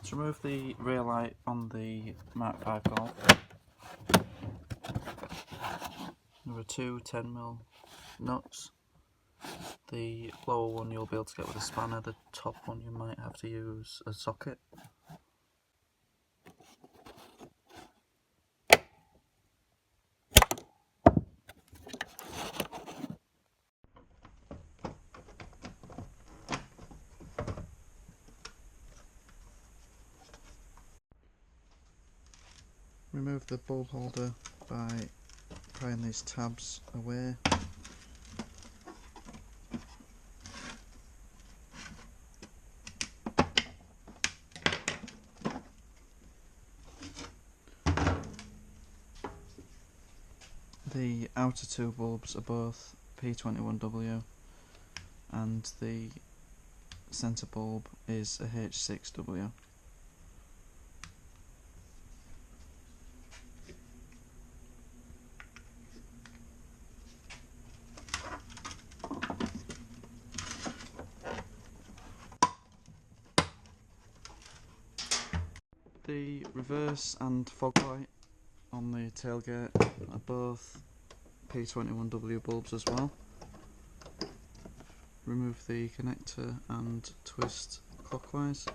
To remove the rear light on the MK5 Golf, there are two 10mm nuts. The lower one you'll be able to get with a spanner, the top one you might have to use a socket. Remove the bulb holder by prying these tabs away. The outer two bulbs are both P21W and the centre bulb is a H6W. The reverse and fog light on the tailgate are both P21W bulbs as well. Remove the connector and twist clockwise.